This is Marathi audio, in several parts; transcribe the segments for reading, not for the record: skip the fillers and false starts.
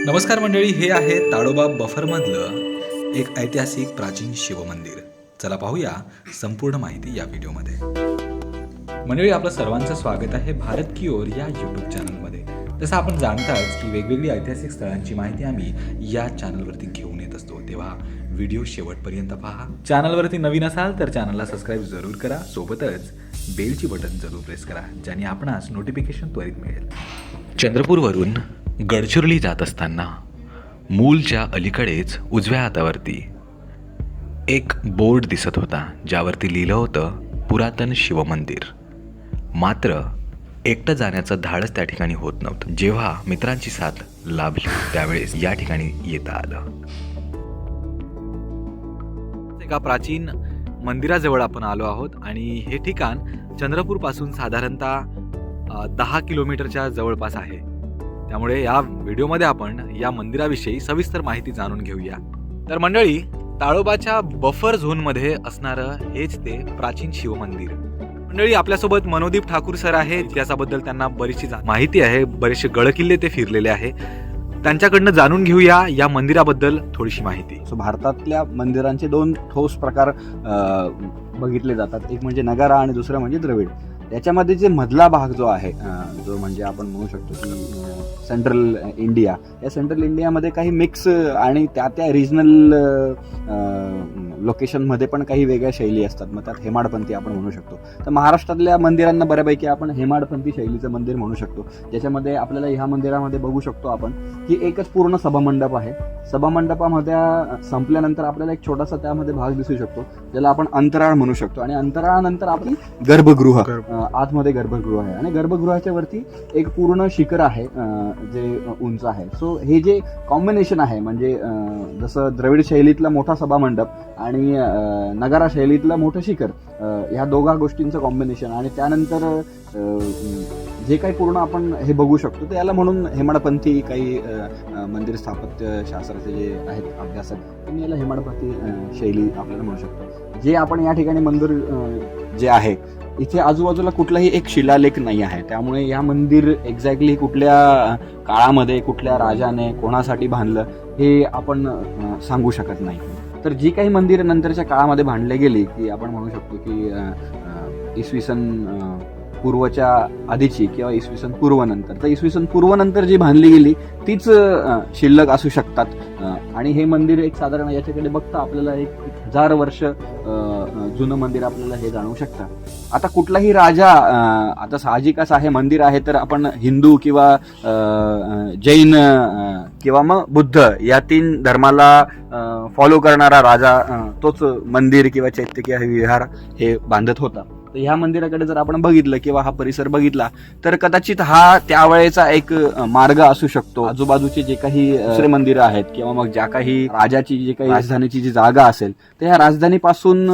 नमस्कार मंडळी, हे आहे ताडोबा बफरमधलं एक ऐतिहासिक प्राचीन शिवमंदिर. चला पाहूया संपूर्ण माहिती या व्हिडिओमध्ये. मंडळी, आपलं सर्वांचं स्वागत आहे भारत की ओर या यूट्यूब चॅनलमध्ये. जसं आपण जाणताच की वेगवेगळी ऐतिहासिक स्थळांची माहिती आम्ही या चॅनलवरती घेऊन येत असतो, तेव्हा व्हिडिओ शेवटपर्यंत पहा. चॅनलवरती नवीन असाल तर चॅनलला सबस्क्राईब जरूर करा, सोबतच बेलची बटन जरूर प्रेस करा, ज्याने आपणास नोटिफिकेशन त्वरित मिळेल. चंद्रपूरवरून गडचिरोली जात असताना मूलच्या अलीकडेच उजव्या हातावरती एक बोर्ड दिसत होता, ज्यावरती लिहिलं होतं पुरातन शिवमंदिर. मात्र एकटं जाण्याचं धाडस त्या ठिकाणी होत नव्हतं. जेव्हा मित्रांची साथ लाभली त्यावेळेस या ठिकाणी येता आलं. एका प्राचीन मंदिराजवळ आपण आलो आहोत आणि हे ठिकाण चंद्रपूरपासून साधारणतः 10 किलोमीटरच्या जवळपास आहे. त्यामुळे या व्हिडिओमध्ये आपण या मंदिराविषयी सविस्तर माहिती जाणून घेऊया. तर मंडळी, ताडोबाच्या बफर झोनमध्ये असणारं हेच ते प्राचीन शिवमंदिर. मंडळी, आपल्यासोबत मनोदीप ठाकूर सर आहे. इतिहासाबद्दल त्यांना बरीचशी माहिती आहे, बरेचसे गडकिल्ले ते फिरलेले आहे. त्यांच्याकडनं जाणून घेऊया या मंदिराबद्दल थोडीशी माहिती. भारतातल्या मंदिरांचे दोन ठोस प्रकार बघितले जातात. एक म्हणजे नगारा आणि दुसरं म्हणजे द्रविड. त्याच्यामध्ये जे मधला भाग जो आहे, जो म्हणजे आपण म्हणू शकतो की सेंट्रल इंडिया, या सेंट्रल इंडियामध्ये काही मिक्स आणि त्या रिजनल लोकेशनमध्ये पण काही वेगळ्या शैली असतात. मग त्यात हेमाडपंथी आपण म्हणू शकतो. तर महाराष्ट्रातल्या मंदिरांना बऱ्यापैकी आपण हेमाडपंथी शैलीचं मंदिर म्हणू शकतो, ज्याच्यामध्ये आपल्याला ह्या मंदिरामध्ये बघू शकतो आपण की एकच पूर्ण सभामंडप आहे. सभामंडपामध्ये संपल्यानंतर आपल्याला एक छोटासा त्यामध्ये भाग दिसू शकतो, ज्याला आपण अंतराळ म्हणू शकतो. आणि अंतराळानंतर आपली गर्भगृह, आतमध्ये गर्भगृह आहे आणि गर्भगृहाच्या वरती एक पूर्ण शिखर आहे जे उंच आहे. सो हे जे कॉम्बिनेशन आहे, म्हणजे जसं द्रविड शैलीतला मोठा सभामंडप आणि नगारा शैलीतलं मोठं शिखर, ह्या दोघा गोष्टींचं कॉम्बिनेशन आणि त्यानंतर जे काही पूर्ण आपण हे बघू शकतो, तर याला म्हणून हेमाडपंथी काही मंदिर स्थापत्य शास्त्राचे जे आहेत अभ्यासक, त्यांनी याला हेमाडपंथी शैली आपल्याला म्हणू शकतो. जे आपण या ठिकाणी मंदिर जे आहे, इथे आजूबाजूला कुठलाही एक शिलालेख नाही आहे. त्यामुळे या मंदिर एक्झॅक्टली कुठल्या काळामध्ये, कुठल्या राजाने, कोणासाठी बांधलं हे आपण सांगू शकत नाही. तर जी काही मंदिर नंतरच्या काळामध्ये बांधले गेली, की आपण म्हणू शकतो की इसवी सन पूर्वच्या आधीची किंवा इसवी सन पूर्वनंतर, तर इसवी सन पूर्वनंतर जी बांधली गेली तीच शिल्लक असू शकतात. आणि हे मंदिर एक साधारण याच्याकडे बघता आपल्याला 1000 वर्ष जुनं मंदिर आपल्याला हे जाणवू शकतं. आता कुठलाही राजा, आता साहजिकच आहे, मंदिर आहे तर आपण हिंदू किंवा जैन किंवा मग बुद्ध या 3 धर्माला फॉलो करणारा राजा तोच मंदिर किंवा चैत्य किंवा विहार हे बांधत होता. तर ह्या मंदिराकडे जर आपण बघितलं किंवा हा परिसर बघितला तर कदाचित हा त्यावेळेचा एक मार्ग असू शकतो. आजूबाजूचे जे काही दुसरे मंदिरं आहेत किंवा मग ज्या काही राजाची जे काही राजधानीची जी जागा असेल, तर ह्या राजधानीपासून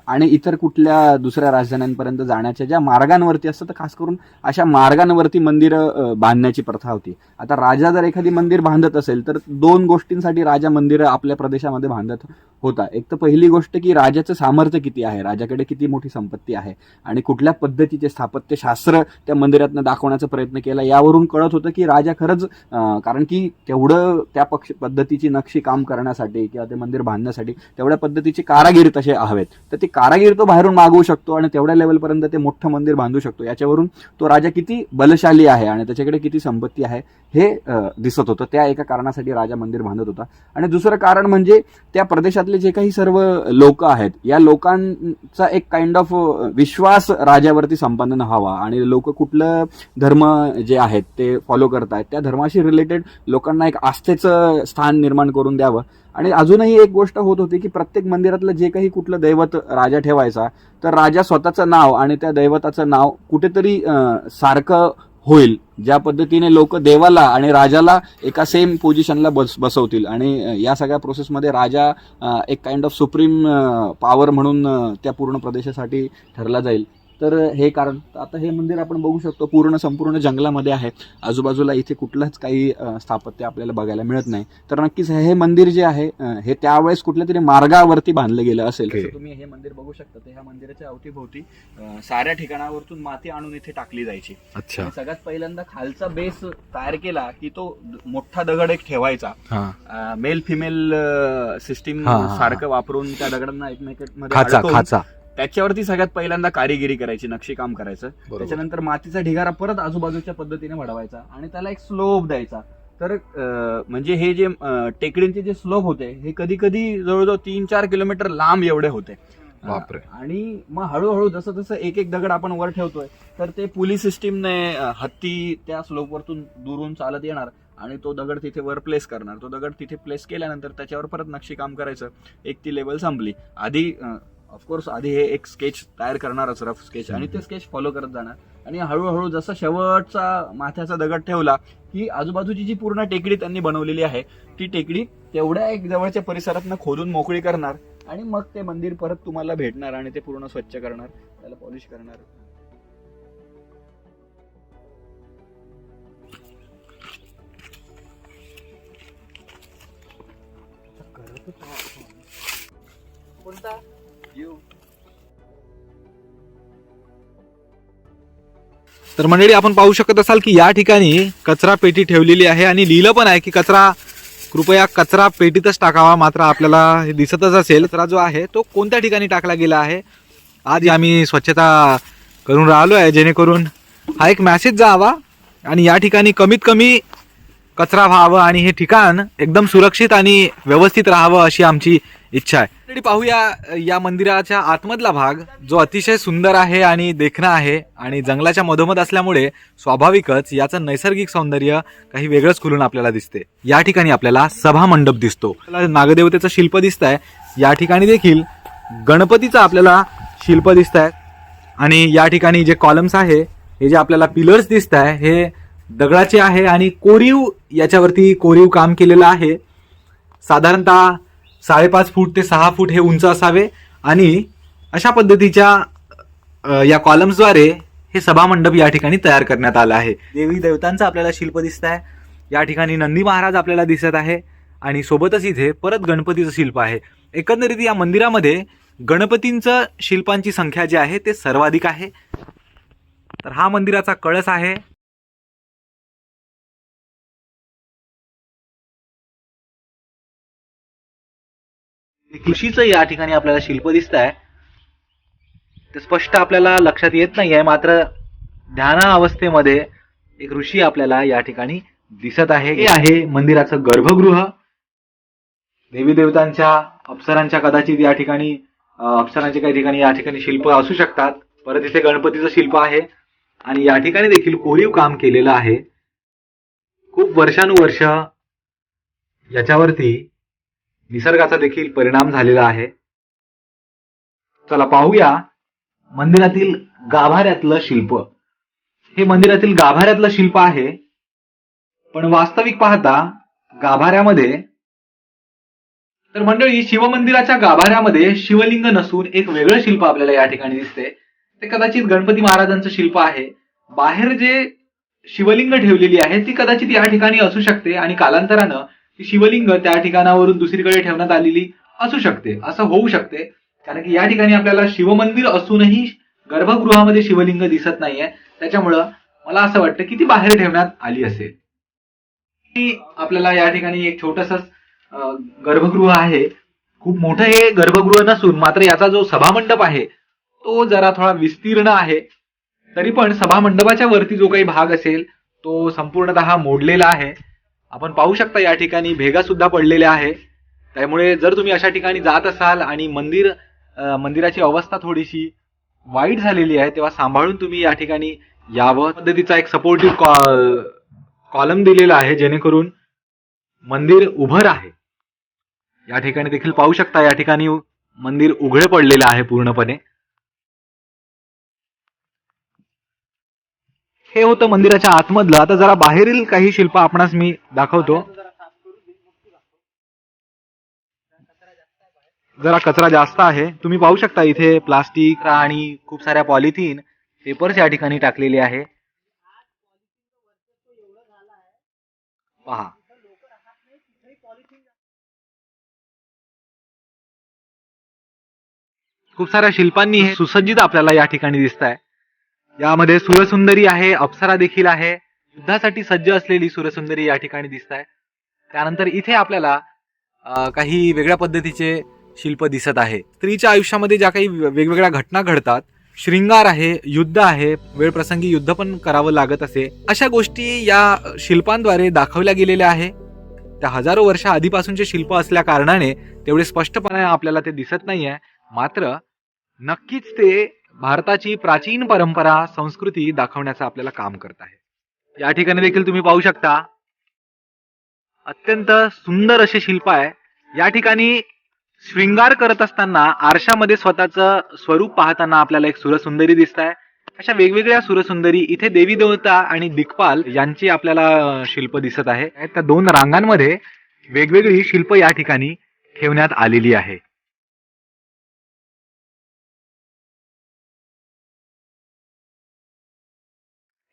आणि इतर कुठल्या दुसऱ्या राजधान्यांपर्यंत जाण्याच्या ज्या मार्गांवरती असतं, तर खास करून अशा मार्गांवरती मंदिरं बांधण्याची प्रथा होती. आता राजा जर एखादी मंदिर बांधत असेल तर 2 गोष्टींसाठी राजा मंदिरं आपल्या प्रदेशामध्ये बांधत होता. एक तर पहिली गोष्ट की राजाचं सामर्थ्य किती आहे, राजाकडे किती मोठी संपत्ती आहे आणि कुठल्या पद्धतीचे स्थापत्यशास्त्र त्या मंदिरातनं दाखवण्याचा प्रयत्न केला, यावरून कळत होतं की राजा खरंच, कारण की तेवढं त्या पद्धतीची नक्षी काम करण्यासाठी किंवा ते मंदिर बांधण्यासाठी तेवढ्या पद्धतीचे कारागीर तसे हवेत. तर ते कारागीर तो बाहेरून मागवू शकतो आणि तेवढ्या लेवलपर्यंत ते मोठं मंदिर बांधू शकतो. याच्यावरून तो राजा किती बलशाली आहे आणि त्याच्याकडे किती संपत्ती आहे हे दिसत होतं. त्या एका कारणासाठी राजा मंदिर बांधत होता. आणि दुसरं कारण म्हणजे त्या प्रदेशातले जे काही सर्व लोक आहेत, या लोकांचा एक काइंड ऑफ विश्वास राजावरती संपन्न व्हावा आणि लोक कुठलं धर्म जे आहेत ते फॉलो करतायत, त्या धर्माशी रिलेटेड लोकांना एक आस्थेचं स्थान निर्माण करून द्यावं. आणि अजूनही एक गोष्ट होत होती की प्रत्येक मंदिरातलं जे काही कुठलं दैवत राजा ठेवायचा, तर राजा स्वतःचं नाव आणि त्या दैवताचं नाव कुठेतरी सारखं होईल, ज्या पद्धतीने लोक देवाला आणि राजाला एका सेम पोझिशनला बसवतील. आणि या सगळ्या प्रोसेसमध्ये राजा एक काइंड ऑफ सुप्रीम पॉवर म्हणून त्या पूर्ण प्रदेशासाठी ठरला जाईल. तर हे कारण. तर आता हे मंदिर आपण बघू शकतो संपूर्ण जंगलामध्ये आहे. आजूबाजूला इथे कुठलंच काही स्थापत्य आपल्याला बघायला मिळत नाही. तर नक्कीच हे मंदिर जे आहे हे त्यावेळेस कुठल्या तरी मार्गावरती बांधलं गेलं असेल. Okay. जसं तुम्ही हे मंदिर बघू शकता, तर ह्या मंदिराच्या अवतीभोवती साऱ्या ठिकाणावरतून माती आणून इथे टाकली जायची. अच्छा. आणि सगळ्यात पहिल्यांदा खालचा बेस तयार केला की तो मोठा दगड एक ठेवायचा, हा. मेल फिमेल सिस्टीम हा, हा. सारखं वापरून त्या दगडांना एकमेकांमध्ये खाचा अडकवून खाचा. त्याच्यावरती सगळ्यात पहिल्यांदा कारिगिरी करायची, नक्षीकाम करायचं. बरोबर. त्याच्यानंतर मातीचा ढिगारा परत आजूबाजूच्या पद्धतीने वाढवायचा आणि त्याला एक स्लोप द्यायचा. तर म्हणजे हे जे टेकडींचे जे स्लोप होते हे कधी कधी जवळजवळ 3-4 किलोमीटर लांब एवढे होते. बापरे. आणि मग हळूहळू जसं जसं एक एक दगड आपण वर ठेवतोय तर ते पुली सिस्टीमने हत्ती त्या स्लोपवरतून दुरून चालत येणार आणि तो दगड तिथे वर प्लेस करणार. तो दगड तिथे प्लेस केल्यानंतर त्याच्यावर परत नक्षीकाम करायचं. एक ती लेवल संपली. ऑफकोर्स आधी हे एक स्केच तयार करणारच, रफ स्केच, आणि ते स्केच फॉलो करत जाणार. आणि हळूहळू जसं शेवटचा माथ्याचा दगड ठेवला की आजूबाजूची जी पूर्ण टेकडी त्यांनी बनवलेली आहे ती टेकडी तेवढ्या एक जवळच्या परिसरातनं खोदून मोकळी करणार आणि मग ते मंदिर परत तुम्हाला भेटणार आणि ते पूर्ण स्वच्छ करणार, त्याला पॉलिश करणार. तर मंडळी, आपण पाहू शकत असाल की या ठिकाणी कचरा पेटी ठेवलेली आहे आणि लिहिलं पण आहे की कृपया कचरा पेटीतच टाकावा. मात्र आपल्याला हे दिसतच असेल कचरा जो आहे तो कोणत्या ठिकाणी टाकला गेला आहे. आज आम्ही स्वच्छता करून राहिलो आहे जेणेकरून हा एक मेसेज जावा आणि या ठिकाणी कमीत कमी कचरा व्हावं आणि हे ठिकाण एकदम सुरक्षित आणि व्यवस्थित राहावं अशी आमची इच्छा आहे. तरी पाहूया या मंदिराच्या आतमधला भाग, जो अतिशय सुंदर आहे आणि देखणा आहे आणि जंगलाच्या मधोमध असल्यामुळे स्वाभाविकच याचं नैसर्गिक सौंदर्य काही वेगळंच खुलून आपल्याला दिसते. या ठिकाणी आपल्याला सभा मंडप दिसतो, नागदेवतेचं शिल्प दिसत आहे. या ठिकाणी देखील गणपतीचं आपल्याला शिल्प दिसत आहे आणि या ठिकाणी जे कॉलम्स आहे, हे जे आपल्याला पिलर्स दिसत आहे, हे दगडाचे आहे आणि याच्यावरती कोरीव काम केलेलं आहे. साधारणतः 5.5 फूट ते 6 फूट हे उंच असावे आणि अशा पद्धतीच्या या कॉलम्सद्वारे हे सभामंडप या ठिकाणी तयार करण्यात आलं आहे. देवी देवतांचं आपल्याला शिल्प दिसत आहे. या ठिकाणी नंदी महाराज आपल्याला दिसत आहे आणि सोबतच इथे परत गणपतीचं शिल्प आहे. एकंदरीत या मंदिरामध्ये गणपतींचं शिल्पांची संख्या जी आहे ते सर्वाधिक आहे. तर हा मंदिराचा कळस आहे. ऋषीचं या ठिकाणी आपल्याला शिल्प दिसत आहे. ते स्पष्ट आपल्याला लक्षात येत नाहीये, मात्र ध्याना अवस्थेमध्ये एक ऋषी आपल्याला या ठिकाणी दिसत आहे. हे आहे मंदिराचं गर्भगृह. देवी देवतांच्या अप्सरांच्या कदाचित या ठिकाणी अप्सरांच्या काही ठिकाणी या ठिकाणी शिल्प असू शकतात. परत इथे गणपतीचं शिल्प आहे आणि या ठिकाणी देखील कोरीव काम केलेलं आहे. खूप वर्षानुवर्ष याच्यावरती निसर्गाचा देखील परिणाम झालेला आहे. चला पाहूया मंदिरातील गाभाऱ्यातलं शिल्प. हे मंदिरातील गाभाऱ्यातलं शिल्प आहे, पण वास्तविक पाहता गाभाऱ्यामध्ये तर मंडळी शिवमंदिराच्या गाभाऱ्यामध्ये शिवलिंग नसून एक वेगळं शिल्प आपल्याला या ठिकाणी दिसते. ते कदाचित गणपती महाराजांचं शिल्प आहे. बाहेर जे शिवलिंग ठेवलेली आहे ती कदाचित या ठिकाणी असू शकते आणि कालांतरानं ती शिवलिंग त्या ठिकाणावरून दुसरीकडे ठेवण्यात आलेली असू शकते. असं होऊ शकते कारण की या ठिकाणी आपल्याला शिवमंदिर असूनही गर्भगृहामध्ये शिवलिंग दिसत नाहीये. त्याच्यामुळं मला असं वाटतं की ती बाहेर ठेवण्यात आली असेल. आपल्याला या ठिकाणी एक छोटंसं गर्भगृह आहे. खूप मोठं हे गर्भगृह नसून मात्र याचा जो सभामंडप आहे तो जरा थोडा विस्तीर्ण आहे. तरी पण सभामंडपाच्या वरती जो काही भाग असेल तो संपूर्णतः मोडलेला आहे. आपण पाहू शकता या ठिकाणी भेगा सुद्धा पडलेल्या आहे. त्यामुळे जर तुम्ही अशा ठिकाणी जात असाल आणि मंदिराची अवस्था थोडीशी वाईट झालेली आहे तेव्हा सांभाळून तुम्ही या ठिकाणी यावं. पद्धतीचा एक सपोर्टिव्ह कॉलम दिलेला आहे जेणेकरून मंदिर उभं राहे. या ठिकाणी देखील पाहू शकता या ठिकाणी मंदिर उघडे पडलेलं आहे पूर्णपणे. हे होतं मंदिराच्या आतमधलं. आता जरा बाहेरील काही शिल्प आपणास मी दाखवतो. जरा कचरा जास्त आहे. तुम्ही पाहू शकता इथे प्लास्टिक आणि खूप साऱ्या पॉलिथिन पेपर्स या ठिकाणी टाकलेले आहे. पहा, खूप साऱ्या शिल्पांनी हे सुसज्जित आपल्याला या ठिकाणी दिसत आहे. यामध्ये सुरसुंदरी आहे, अप्सरा देखील आहे. युद्धासाठी सज्ज असलेली सुरसुंदरी या ठिकाणी दिसत आहे. त्यानंतर इथे आपल्याला काही वेगळ्या पद्धतीचे शिल्प दिसत आहे. स्त्रीच्या आयुष्यामध्ये ज्या काही वेगवेगळ्या घटना घडतात, शृंगार आहे, युद्ध आहे, वेळप्रसंगी युद्ध पण करावं लागत असे, अशा गोष्टी या शिल्पांद्वारे दाखवल्या गेलेल्या आहे. त्या हजारो वर्ष आधीपासूनचे शिल्प असल्या कारणाने तेवढे स्पष्टपणे आपल्याला ते दिसत नाहीये. मात्र नक्कीच ते भारताची प्राचीन परंपरा संस्कृती दाखवण्याचं आपल्याला काम करत आहे. या ठिकाणी देखील तुम्ही पाहू शकता अत्यंत सुंदर असे शिल्प आहे. या ठिकाणी शृंगार करत असताना आरशामध्ये स्वतःचं स्वरूप पाहताना आपल्याला एक सुरसुंदरी दिसत आहे. अशा वेगवेगळ्या सुरसुंदरी इथे देवी देवता आणि दिक्पाल यांची आपल्याला शिल्प दिसत आहे. त्या दोन रांगांमध्ये वेगवेगळी शिल्प या ठिकाणी ठेवण्यात आलेली आहे.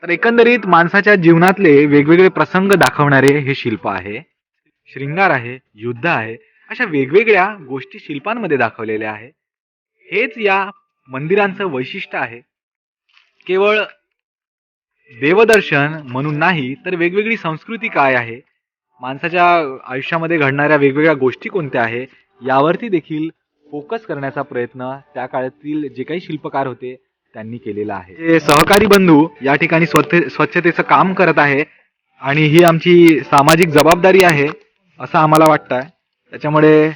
तर एकंदरीत माणसाच्या जीवनातले वेगवेगळे प्रसंग दाखवणारे हे शिल्प आहे. शृंगार आहे, युद्ध आहे, अशा वेगवेगळ्या गोष्टी शिल्पांमध्ये दाखवलेल्या आहे. हेच या मंदिरांचं वैशिष्ट्य आहे. केवळ देवदर्शन म्हणून नाही, तर वेगवेगळी संस्कृती काय आहे, माणसाच्या आयुष्यामध्ये घडणाऱ्या वेगवेगळ्या गोष्टी कोणत्या आहे, यावरती देखील फोकस करण्याचा प्रयत्न त्या काळातील जे काही शिल्पकार होते त्यांनी केलेला आहे. हे सहकारी बंधू या ठिकाणी स्वच्छतेचं काम करत आहे आणि ही आमची सामाजिक जबाबदारी आहे असं आम्हाला वाटतंय. त्याच्यामुळे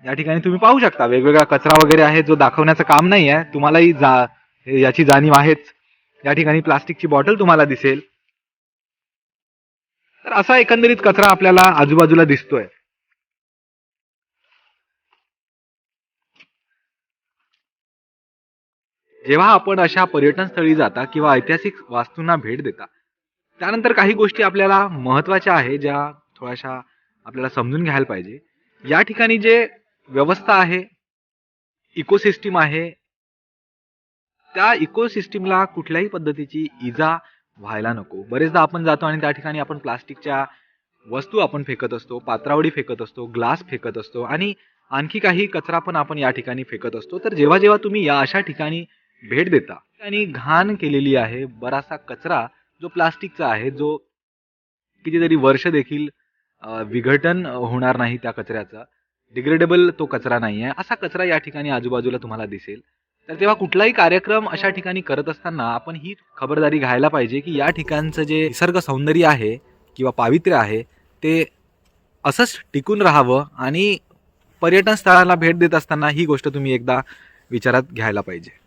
या ठिकाणी तुम्ही पाहू शकता वेगवेगळा कचरा वगैरे आहे जो दाखवण्याचं काम नाही आहे. तुम्हालाही याची जाणीव आहेच. या ठिकाणी प्लास्टिकची बॉटल तुम्हाला दिसेल. तर असा एकंदरीत कचरा आपल्याला आजूबाजूला दिसतोय. जेव्हा आपण अशा पर्यटन स्थळी जाता किंवा ऐतिहासिक वास्तूंना भेट देता, त्यानंतर काही गोष्टी आपल्याला महत्त्वाच्या आहे ज्या थोड्याशा आपल्याला समजून घ्यायला पाहिजे. या ठिकाणी जे व्यवस्था आहे, इकोसिस्टीम आहे, त्या इकोसिस्टीमला कुठल्याही पद्धतीची इजा व्हायला नको. बरेचदा आपण जातो आणि त्या ठिकाणी आपण प्लास्टिकच्या वस्तू आपण फेकत असतो, पात्रावडी फेकत असतो, ग्लास फेकत असतो आणि आणखी काही कचरा पण आपण या ठिकाणी फेकत असतो. तर जेव्हा जेव्हा तुम्ही या अशा ठिकाणी भेट देता आणि घाण केलेली आहे, बराचसा कचरा जो प्लास्टिकचा आहे, जो कितीतरी वर्ष देखील विघटन होणार नाही त्या कचऱ्याचा, डिग्रेडेबल तो कचरा नाही आहे, असा कचरा या ठिकाणी आजूबाजूला तुम्हाला दिसेल. तर तेव्हा कुठलाही कार्यक्रम अशा ठिकाणी करत असताना आपण ही खबरदारी घ्यायला पाहिजे की या ठिकाणचं जे निसर्ग सौंदर्य आहे किंवा पावित्र्य आहे ते असंच टिकून राहावं आणि पर्यटन स्थळाला भेट देत असताना ही गोष्ट तुम्ही एकदा विचारात घ्यायला पाहिजे.